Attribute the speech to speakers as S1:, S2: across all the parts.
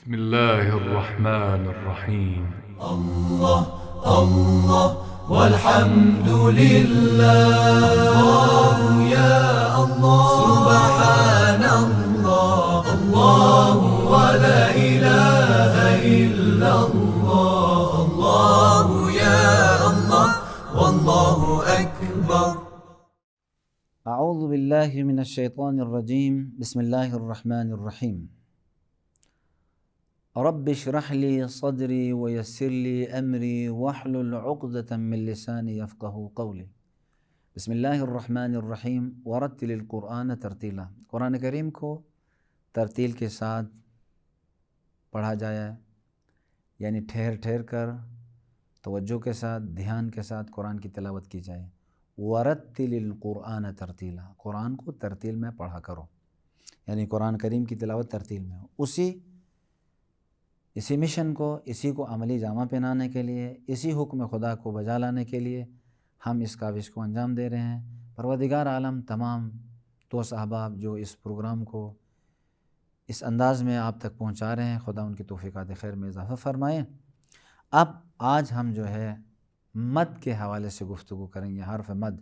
S1: بسم الله الرحمن الرحيم.
S2: الله الله والحمد لله، الله يا الله سبحان الله، الله ولا إله إلا الله، الله يا الله والله أكبر.
S3: اعوذ باللہ من الشیطان الرجیم، بسم اللہ الرحمن الرحیم۔ رب اشرح لی صدری ویسر لی امری واحلل عقدۃ من لسانی یفقہوا قولی۔ بسم اللہ الرحمن الرحیم۔ ورتل القرآن ترتیلا، قرآن کریم کو ترتیل کے ساتھ پڑھا جائے، یعنی ٹھہر ٹھہر کر توجہ کے ساتھ دھیان کے ساتھ قرآن کی تلاوت کی جائے۔ ورتل القرآن ترتیلا، قرآن کو ترتیل میں پڑھا کرو، یعنی قرآن کریم کی تلاوت ترتیل میں ہو۔ اسی مشن کو، اسی کو عملی جامہ پہنانے کے لیے، اسی حکم خدا کو بجا لانے کے لیے ہم اس کاوش کو انجام دے رہے ہیں۔ پروردگار عالم تمام دوست احباب جو اس پروگرام کو اس انداز میں آپ تک پہنچا رہے ہیں، خدا ان کی توفیقات خیر میں اضافہ فرمائیں۔ اب آج ہم جو ہے مد کے حوالے سے گفتگو کریں گے۔ حرف مد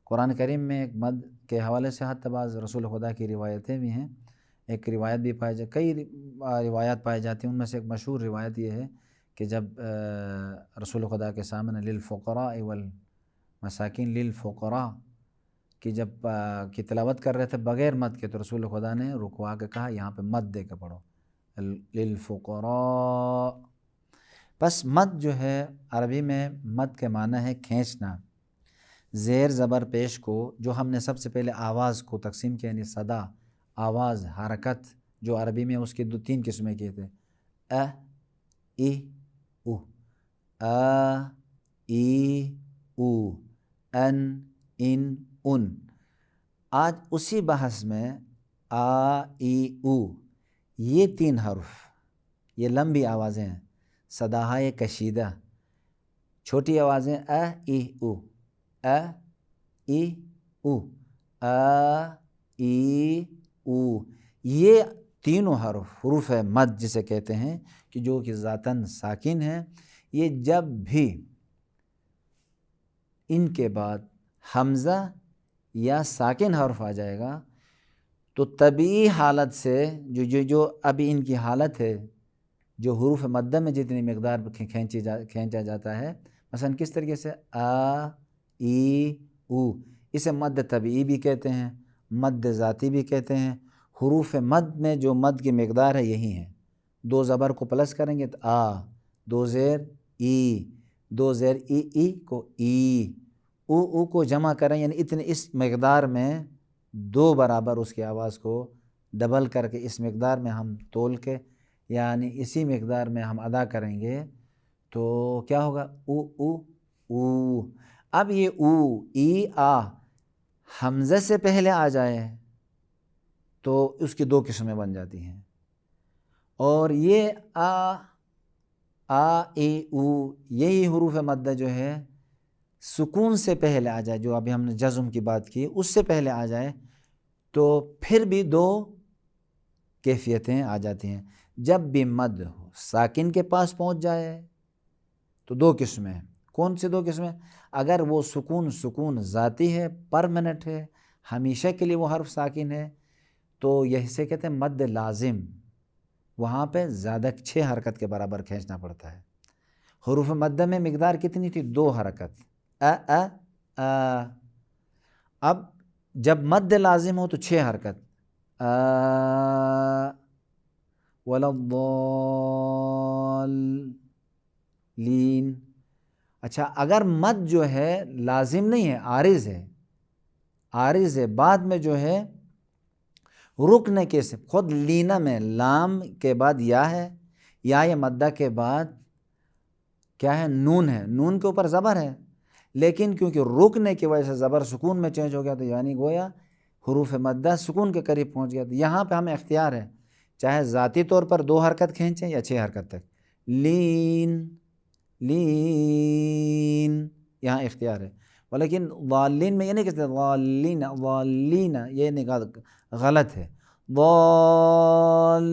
S3: قرآن کریم میں ایک مد کے حوالے سے حتی بعض رسول خدا کی روایتیں بھی ہیں، ایک روایت بھی پائی جاتی، کئی روایات پائی جاتی ہیں، ان میں سے ایک مشہور روایت یہ ہے کہ جب رسول خدا کے سامنے للفقراء والمساکین، للفقراء کی جب کی تلاوت کر رہے تھے بغیر مد کے، تو رسول خدا نے رکوا کے کہا یہاں پہ مد دے کے پڑھو، للفقراء۔ بس مد جو ہے عربی میں مد کے معنی ہے کھینچنا، زیر زبر پیش کو، جو ہم نے سب سے پہلے آواز کو تقسیم کیا، یعنی صدا، آواز، حرکت، جو عربی میں اس کی تین قسمیں کیے تھے، ا ای او، ا ای او، ان ان ان۔ آج اسی بحث میں آ ای او، یہ تین حرف، یہ لمبی آوازیں ہیں، صداہائے کشیدہ، چھوٹی آوازیں ا ای او، ا ای او، ا ای او، یہ تینوں حروف مد جسے کہتے ہیں کہ جو کہ ذاتاً ساکن ہیں، یہ جب بھی ان کے بعد حمزہ یا ساکن حرف آ جائے گا تو طبیعی حالت سے جو ابھی ان کی حالت ہے، جو حروف مدہ میں جتنی مقدار کھینچا جاتا ہے، مثلا کس طریقے سے آ ای او، اسے مد طبیعی بھی کہتے ہیں، مد ذاتی بھی کہتے ہیں۔ حروف مد میں جو مد کی مقدار ہے یہی ہے، دو زبر کو پلس کریں گے تو آ، دو زیر ای، دو زیر ای ای کو ای، او کو جمع کریں یعنی اتنے، اس مقدار میں دو برابر اس کی آواز کو ڈبل کر کے اس مقدار میں ہم تول کے، یعنی اسی مقدار میں ہم ادا کریں گے تو کیا ہوگا، او او او۔ اب یہ او ای آ حمزے سے پہلے آ جائے تو اس کی دو قسمیں بن جاتی ہیں، اور یہ آ ای او، یہی حروف مدہ جو ہے سکون سے پہلے آ جائے، جو ابھی ہم نے جزم کی بات کی اس سے پہلے آ جائے تو پھر بھی دو کیفیتیں آ جاتی ہیں۔ جب بھی مد ساکن کے پاس پہنچ جائے تو دو قسمیں، کون سی دو قسمیں؟ اگر وہ سکون ذاتی ہے، پرمنٹ ہے، ہمیشہ کے لیے وہ حرف ساکن ہے، تو یہ سے کہتے ہیں مد لازم، وہاں پہ زیادہ 6 حرکت کے برابر کھینچنا پڑتا ہے۔ حروف مدہ میں مقدار کتنی تھی؟ 2 حرکت، اب جب مد لازم ہو تو 6 حرکت، ولا الضالین۔ اچھا، اگر مد جو ہے لازم نہیں ہے، عارض ہے، بعد میں جو ہے رکنے کے سے، خود لینا میں لام کے بعد یا ہے، یا مدہ کے بعد کیا ہے؟ نون ہے، نون کے اوپر زبر ہے، لیکن کیونکہ رکنے کی وجہ سے زبر سکون میں چینج ہو گیا تو یعنی گویا حروف مدہ سکون کے قریب پہنچ گیا، تو یہاں پہ ہمیں اختیار ہے، چاہے ذاتی طور پر 2 حرکت کھینچیں یا 6 حرکت تک، لین لین، یہاں اختیار ہے۔ ولیکن ضالین میں یہ نہیں کہتے ضالین، یہ نہیں، غلط ہے، ضال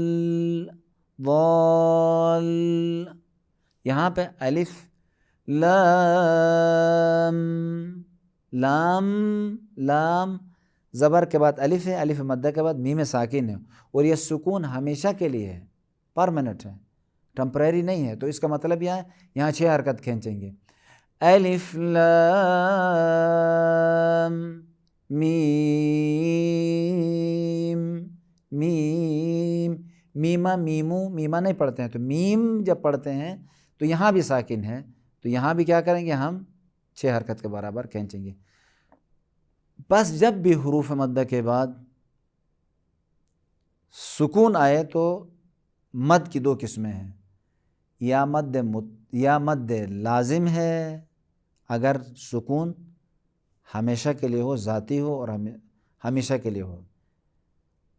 S3: ضال، یہاں پہ الف لام، لام لام زبر کے بعد الف ہے، الف مدہ کے بعد میم ساکن ہے، اور یہ سکون ہمیشہ کے لیے ہے، پرماننٹ ہے، ٹمپریری نہیں ہے. تو اس کا مطلب یہ ہے یہاں 6 حرکت کھینچیں گے. الف لام میم، میم، میما میمو، میما نہیں پڑھتے ہیں، تو میم جب پڑھتے ہیں تو یہاں بھی ساکن ہے، تو یہاں بھی کیا کریں گے ہم 6 حرکت کے برابر کھینچیں گے. بس جب بھی حروف مدہ کے بعد سکون آئے تو مد کی 2 قسمیں ہیں، یا مد لازم ہے اگر سکون ہمیشہ کے لیے ہو، ذاتی ہو اور ہمیشہ کے لیے ہو،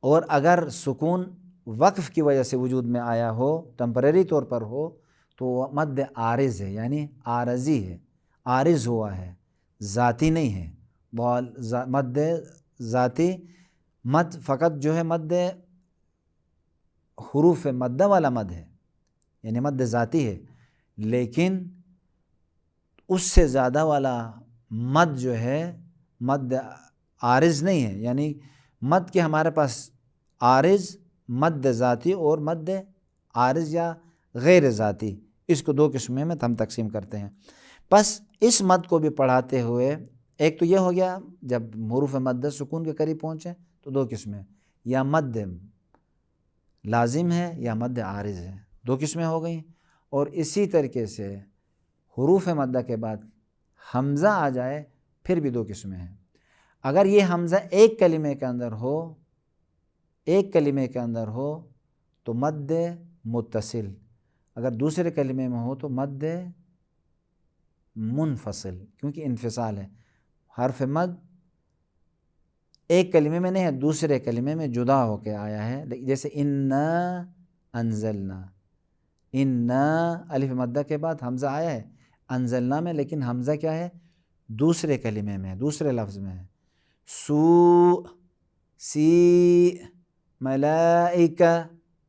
S3: اور اگر سکون وقف کی وجہ سے وجود میں آیا ہو، ٹمپریری طور پر ہو، تو وہ مد عارض ہے، یعنی عارضی ہے، عارض ہوا ہے، ذاتی نہیں ہے. مد ذاتی، مد فقط جو ہے مد حروف مدہ والا مد ہے، یعنی مد ذاتی ہے، لیکن اس سے زیادہ والا مد جو ہے مد عارض نہیں ہے. یعنی مد کے ہمارے پاس عارض، مد ذاتی اور مد عارض یا غیر ذاتی، اس کو 2 قسمیں میں ہم تقسیم کرتے ہیں. بس اس مد کو بھی پڑھاتے ہوئے ایک تو یہ ہو گیا جب حروف مدہ سکون کے قریب پہنچے تو 2 قسمیں، یا مد لازم ہے یا مد عارض ہے، 2 قسمیں ہو گئیں. اور اسی طریقے سے حروف مدہ کے بعد حمزہ آ جائے پھر بھی 2 قسمیں ہیں. اگر یہ حمزہ ایک کلمے کے اندر ہو، ایک کلمے کے اندر ہو تو مد متصل، اگر دوسرے کلمے میں ہو تو مد منفصل، کیونکہ انفصال ہے. حرف مد ایک کلمے میں نہیں ہے، دوسرے کلمے میں جدا ہو کے آیا ہے، جیسے انا انزلنا، انا الف مدہ کے بعد حمزہ آیا ہے انزلنا میں، لیکن حمزہ کیا ہے دوسرے کلمے میں، دوسرے لفظ میں ہے. سو، سی، ملائکہ،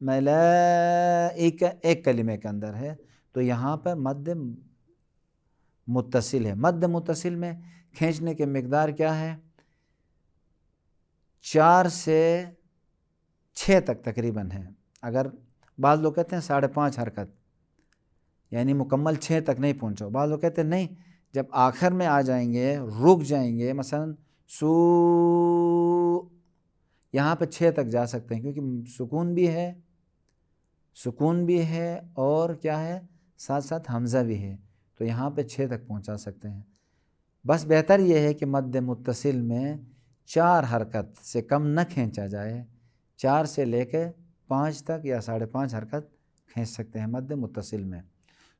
S3: ملائکہ ایک کلمے کے اندر ہے، تو یہاں پر مد متصل ہے. مد متصل میں کھینچنے کی مقدار کیا ہے؟ 4 سے 6 تک تقریباً ہے. اگر بعض لوگ کہتے ہیں 5.5 حرکت، یعنی مکمل 6 تک نہیں پہنچو. بعض لوگ کہتے ہیں نہیں، جب آخر میں آ جائیں گے رک جائیں گے، مثلا سو، یہاں پہ 6 تک جا سکتے ہیں، کیونکہ سکون بھی ہے، سکون بھی ہے اور کیا ہے ساتھ ساتھ حمزہ بھی ہے، تو یہاں پہ 6 تک پہنچا سکتے ہیں. بس بہتر یہ ہے کہ مد متصل میں 4 حرکت سے کم نہ کھینچا جائے، 4 سے لے کے 5 تک یا 5.5 حرکت کھینچ سکتے ہیں مد متصل میں.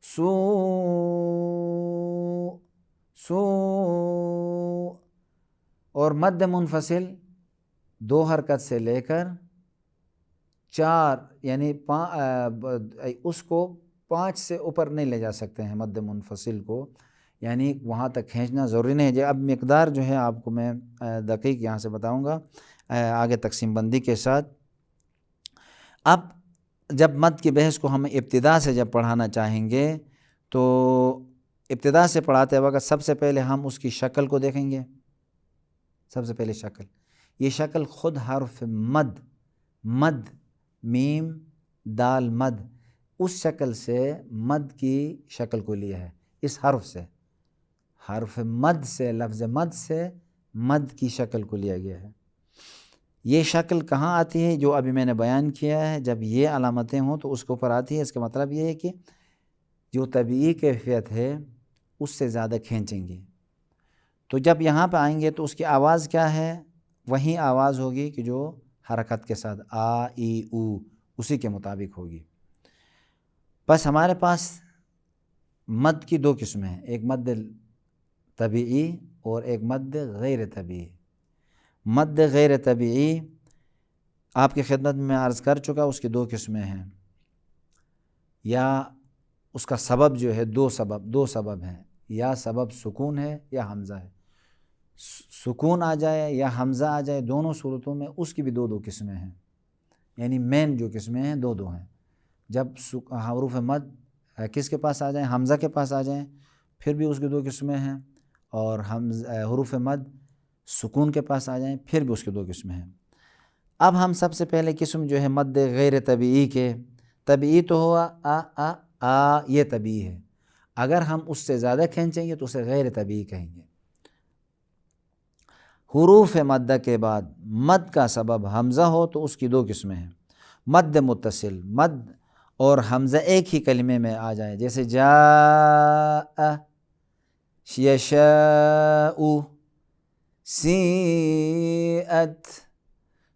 S3: سو، سو. اور مد منفصل 2 حرکت سے لے کر 4، یعنی اس کو 5 سے اوپر نہیں لے جا سکتے ہیں مد منفصل کو، یعنی وہاں تک کھینچنا ضروری نہیں ہے. اب مقدار جو ہے آپ کو میں دقیق یہاں سے بتاؤں گا آگے تقسیم بندی کے ساتھ. اب جب مد کی بحث کو ہم ابتدا سے جب پڑھانا چاہیں گے تو ابتدا سے پڑھاتے وقت سب سے پہلے ہم اس کی شکل کو دیکھیں گے. سب سے پہلے شکل، یہ شکل خود حرف مد، مد میم دال مد، اس شکل سے مد کی شکل کو لیا ہے، اس حرف سے، حرف مد سے، لفظ مد سے مد کی شکل کو لیا گیا ہے. یہ شکل کہاں آتی ہے؟ جو ابھی میں نے بیان کیا ہے، جب یہ علامتیں ہوں تو اس کے اوپر آتی ہے. اس کا مطلب یہ ہے کہ جو طبیعی کیفیت ہے اس سے زیادہ کھینچیں گے. تو جب یہاں پہ آئیں گے تو اس کی آواز کیا ہے؟ وہی آواز ہوگی کہ جو حرکت کے ساتھ آ ای او اسی کے مطابق ہوگی. بس ہمارے پاس مد کی 2 قسمیں ہیں، ایک مد طبیعی اور ایک مد غیر طبیعی. مد غیر طبیعی آپ کی خدمت میں عرض کر چکا، اس کی 2 قسمیں ہیں، یا اس کا سبب جو ہے 2 سبب ہیں، یا سبب سکون ہے یا حمزہ ہے. سکون آ جائے یا حمزہ آ جائے، دونوں صورتوں میں اس کی بھی 2 قسمیں ہیں، یعنی مین جو قسمیں ہیں 2 ہیں. جب حروف مد کس کے پاس آ جائیں؟ حمزہ کے پاس آ جائیں، پھر بھی اس کی دو قسمیں ہیں، اور حروف مد سکون کے پاس آ جائیں، پھر بھی اس کی دو قسمیں ہیں۔ اب ہم سب سے پہلے قسم جو ہے مد غیر طبیعی کے، طبیعی تو ہوا یہ طبیعی ہے، اگر ہم اس سے زیادہ کھینچیں گے تو اسے غیر طبیعی کہیں گے۔ حروف مدہ کے بعد مد کا سبب حمزہ ہو تو اس کی دو قسمیں ہیں، مد متصل، مد اور حمزہ ایک ہی کلمے میں آ جائے، جیسے جاء، یشاء، سیئت،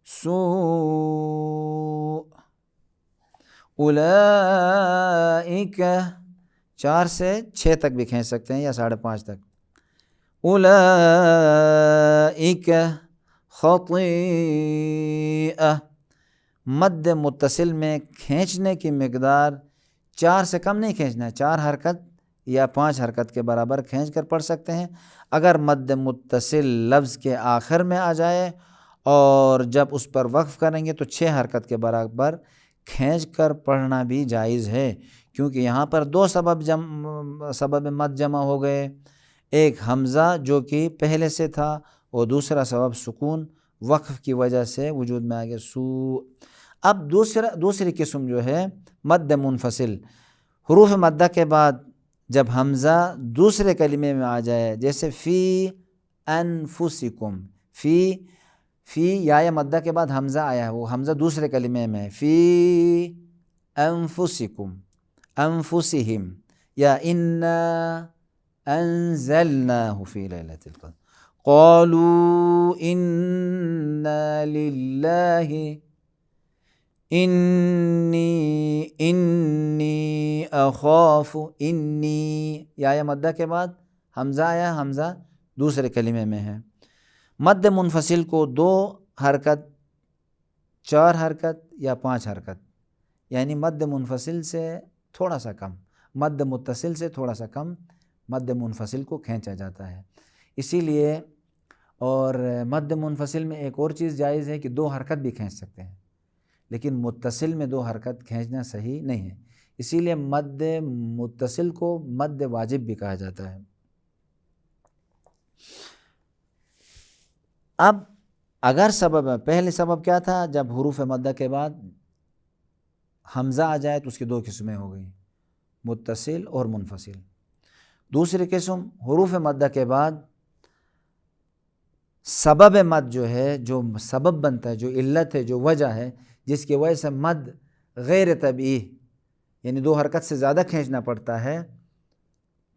S3: سوء، اولئک، 4 سے 6 تک بھی کھینچ سکتے ہیں یا 5.5 تک، اولئک، خطیئہ۔ مد متصل میں کھینچنے کی مقدار 4 سے کم نہیں کھینچنا ہے، 4 حرکت یا 5 حرکت کے برابر کھینچ کر پڑھ سکتے ہیں۔ اگر مد متصل لفظ کے آخر میں آ جائے اور جب اس پر وقف کریں گے تو 6 حرکت کے برابر کھینچ کر پڑھنا بھی جائز ہے، کیونکہ یہاں پر 2 سبب مد جمع ہو گئے، ایک حمزہ جو کہ پہلے سے تھا، اور دوسرا سبب سکون وقف کی وجہ سے وجود میں آ گیا، سوء۔ اب دوسری قسم جو ہے مد منفصل، حروف مدہ کے بعد جب حمزہ دوسرے کلمے میں آ جائے، جیسے فی انفسکم، فی یا مدہ کے بعد حمزہ آیا ہے، وہ حمزہ دوسرے کلمے میں، فی انفسکم، انفسہم، یا انا انزلناہ فی لیلۃ القدر، قالوا انا للہ، انی اخاف، انی یا مدہ کے بعد حمزہ آیا، حمزہ دوسرے کلمے میں ہے۔ مد منفصل کو 2 حرکت، 4 حرکت یا 5 حرکت، یعنی مد منفصل سے تھوڑا سا کم، مد متصل سے تھوڑا سا کم مد منفصل کو کھینچا جاتا ہے۔ اسی لیے اور مد منفصل میں ایک اور چیز جائز ہے کہ 2 حرکت بھی کھینچ سکتے ہیں، لیکن متصل میں 2 حرکت کھینچنا صحیح نہیں ہے، اسی لیے مد متصل کو مد واجب بھی کہا جاتا ہے۔ اب اگر سبب، پہلے سبب کیا تھا؟ جب حروف مدہ کے بعد حمزہ آ جائے تو اس کی 2 قسمیں ہو گئیں، متصل اور منفصل۔ دوسری قسم حروف مدہ کے بعد سبب مد جو ہے، جو سبب بنتا ہے، جو علت ہے، جو وجہ ہے جس کی وجہ سے مد غیر طبیعی، یعنی 2 حرکت سے زیادہ کھینچنا پڑتا ہے،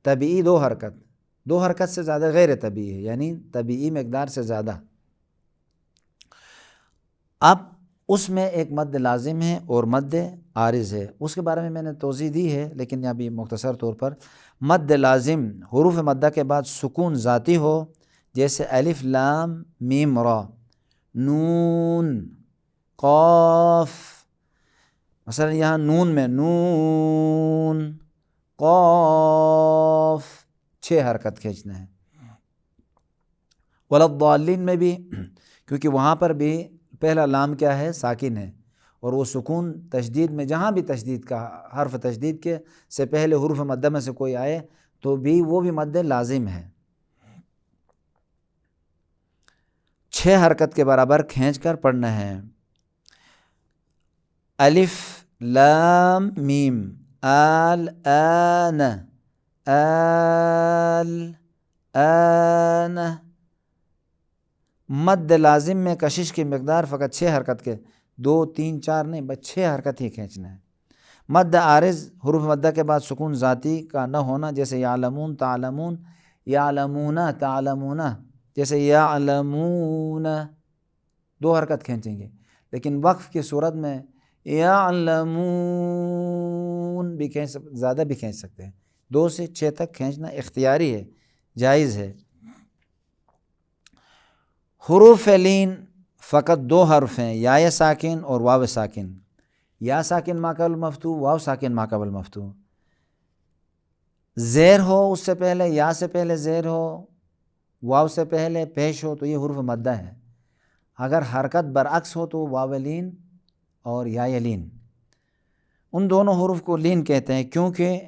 S3: طبیعی 2 حرکت سے زیادہ غیر طبیعی ہے، یعنی طبیعی مقدار سے زیادہ۔ اب اس میں ایک مد لازم ہے اور مد عارض ہے، اس کے بارے میں میں نے توضیح دی ہے، لیکن ابھی مختصر طور پر مد لازم حروف مدہ کے بعد سکون ذاتی ہو، جیسے الف لام میم را، نون، قاف، مثلا یہاں نون میں نون، قاف، 6 حرکت کھینچنا ہے۔ ولضالین میں بھی، کیونکہ وہاں پر بھی پہلا لام کیا ہے؟ ساکن ہے، اور وہ سکون تشدید میں جہاں بھی تشدید کا حرف تشدید کے سے پہلے حروف مدہ میں سے کوئی آئے تو بھی وہ بھی مد لازم ہے، 6 حرکت کے برابر کھینچ کر پڑھنا ہے۔ الف لام میم، آن، مد لازم میں کشش کی مقدار فقط 6 حرکت کے، 2 3 4 نہیں، بس 6 حرکت ہی کھینچنا ہے۔ مد عارض حروف مدہ کے بعد سکون ذاتی کا نہ ہونا، جیسے یعلمون، تعلمون، یعلمون، تعلمون، جیسے یعلمون، 2 حرکت کھینچیں گے، لیکن وقف کی صورت میں یعلمون بھی زیادہ بھی کھینچ سکتے ہیں، 2 سے 6 تک کھینچنا اختیاری ہے، جائز ہے۔ حروف لین فقط 2 حرف ہیں، یا ساکن اور واو ساکن، یا ساکن ما قبل مفتوح، واو ساکن ما قبل مفتوح۔ زیر ہو اس سے پہلے، یا سے پہلے زیر ہو، واو سے پہلے پیش ہو تو یہ حروف مدہ ہے، اگر حرکت برعکس ہو تو واو لین اور یا لین۔ ان دونوں حروف کو لین کہتے ہیں کیونکہ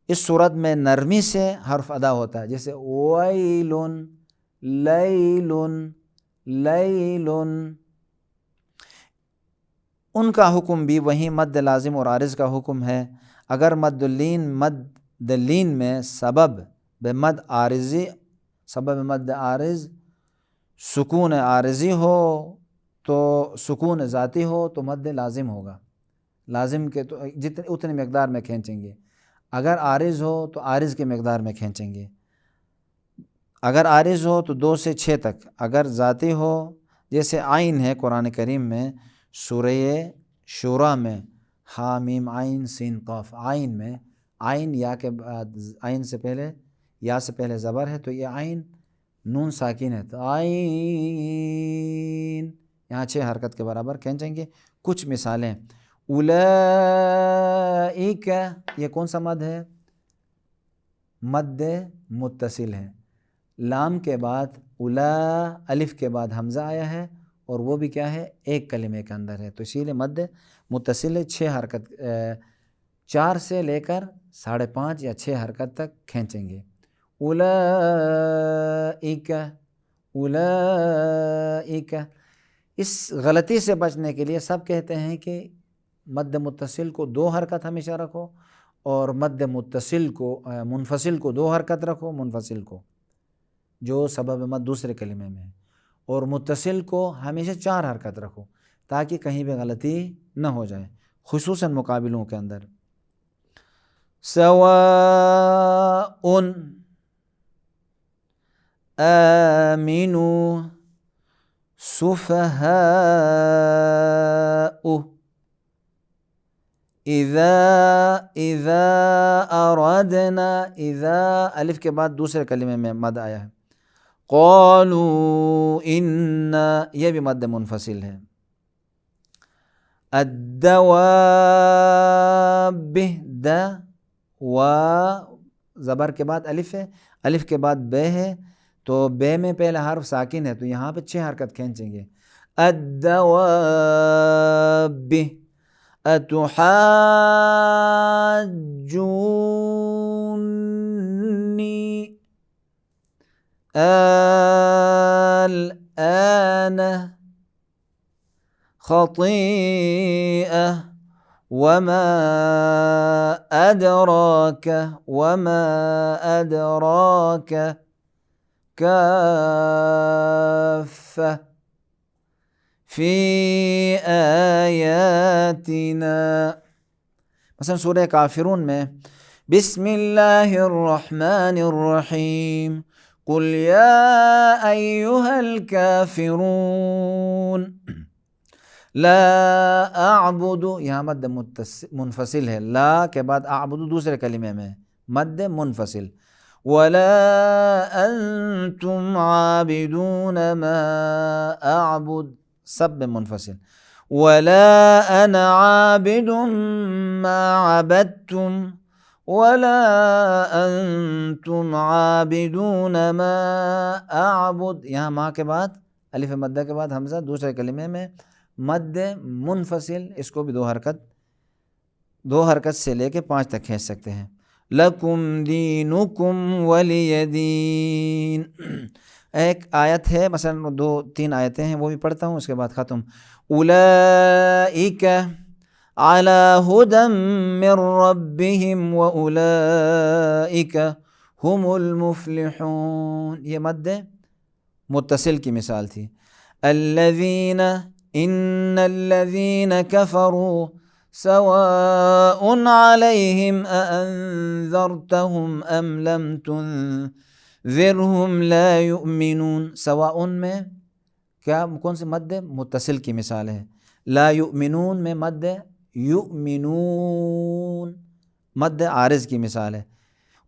S3: اس صورت میں نرمی سے حرف ادا ہوتا ہے، جیسے ویلن، لیلن، لیلن۔ ان کا حکم بھی وہیں مد لازم اور عارض کا حکم ہے۔ اگر مد لین میں سبب بمد عارضی، سبب مد عارض سکون عارضی ہو تو سکون ذاتی ہو تو مد لازم ہوگا، لازم کے تو اتنی مقدار میں کھینچیں گے۔ اگر عارض ہو تو عارض کی مقدار میں کھینچیں گے۔ اگر عارض ہو تو 2 سے 6 تک، اگر ذاتی ہو جیسے عین ہے قرآن کریم میں سورہ شورى میں حامیم عین سین قاف، عین میں عین یا کے بعد عین سے پہلے یا سے پہلے زبر ہے تو یہ عین نون ساکن ہے تو عین، یہاں 6 حرکت کے برابر کھینچیں گے۔ کچھ مثالیں، اولئک، یہ کون سا مد ہے؟ مد متصل ہے۔ لام کے بعد اولا، الف کے بعد حمزہ آیا ہے اور وہ بھی کیا ہے؟ ایک کلمے کے اندر ہے، تو اسی لیے مد متصل ہے۔ 6 حرکت 4 سے لے کر 5.5 یا 6 حرکت تک کھینچیں گے۔ اولئک، اولئک۔ اس غلطی سے بچنے کے لیے سب کہتے ہیں کہ مد متصل کو 2 حرکت ہمیشہ رکھو اور مد متصل کو منفصل کو 2 حرکت رکھو، منفصل کو جو سبب مد دوسرے کلمے میں ہے، اور متصل کو ہمیشہ 4 حرکت رکھو تاکہ کہیں بھی غلطی نہ ہو جائے، خصوصاً مقابلوں کے اندر۔ سواء، آمنوا، سفہاء، اذا اردنا، اذا الف کے بعد دوسرے کلمے میں مد آیا ہے۔ قالوا انا، یہ بھی مد منفصل ہے۔ الدواب، دا و زبر کے بعد الف ہے، الف کے بعد بے ہے تو بے میں پہلا حرف ساکن ہے تو یہاں پہ 6 حرکت کھینچیں گے۔ الدواب، اتحاجونی، الآن، خطیئہ، وما أدراك، وما أدراك، كافة، في آياتنا۔ مثلا سورہ کافرون میں بسم اللہ الرحمن الرحیم، قل یا ایہا الکافرون، لا اعبد، یہاں مد منفصل ہے، لا کے بعد اعبد دوسرے کلمے میں مد منفصل، ولا انتم عابدون ما اعبد سب میں منفصل، ولا انا عابد ما عبدتم، ولا انتم عابدون ما اعبد، یہاں ما کے بعد الف مدہ کے بعد حمزہ دوسرے کلمے میں مد منفصل، اس کو بھی 2 حرکت سے لے کے 5 تک کھینچ سکتے ہیں۔ لکم دینکم ولی دین، ایک آیت ہے مثلا 2-3 آیتیں ہیں وہ بھی پڑھتا ہوں اس کے بعد ختم۔ اولئک علی ھدی من ربہم واولئک ھم المفلحون، یہ مد متصل کی مثال تھی۔ الذین، ان الذین کفروا سواء علیہم اانذرتہم ام لم تنذرہم لا یؤمنون، سواء میں کیا کون سی مد متصل کی مثال ہے، لا یؤمنون میں مد یؤمنون مد عارض کی مثال ہے۔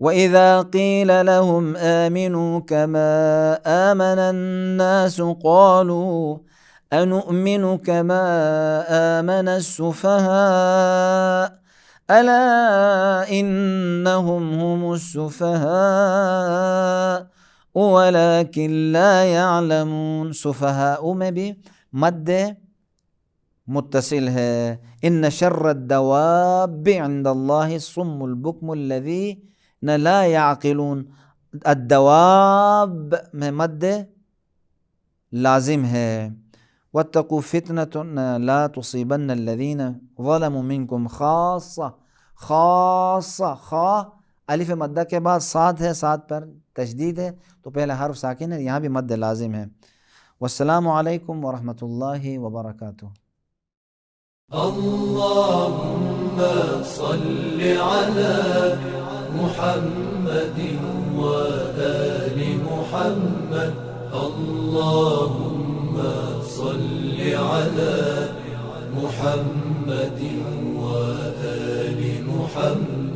S3: وَإِذَا قِيلَ لَهُمْ آمِنُوا كَمَا آمَنَ النَّاسُ قَالُوا أَنُؤْمِنُ كَمَا آمَنَ السُّفَهَاءُ أَلَا إِنَّهُمْ هُمُ السُّفَهَاءُ وَلَكِنْ لَا يَعْلَمُونَ، سفہاء میں بھی مد متصل ہے. ان شر الدواب عند اللہ الصم البکم الذین لا یعقلون. الدواب میں مد لازم ہے. واتقوا فتنة لا تصیبن الذین ظلموا منکم خاصہ. خاصہ خا الف مدہ کے بعد صاد ہے، صاد پر تشدید ہے تو پہلا حرف ساکن ہے، یہاں بھی مد لازم ہے. والسلام علیکم ورحمۃ اللہ وبرکاتہ.
S2: اللهم صل على محمد وآل محمد. اللهم صل على محمد وآل محمد.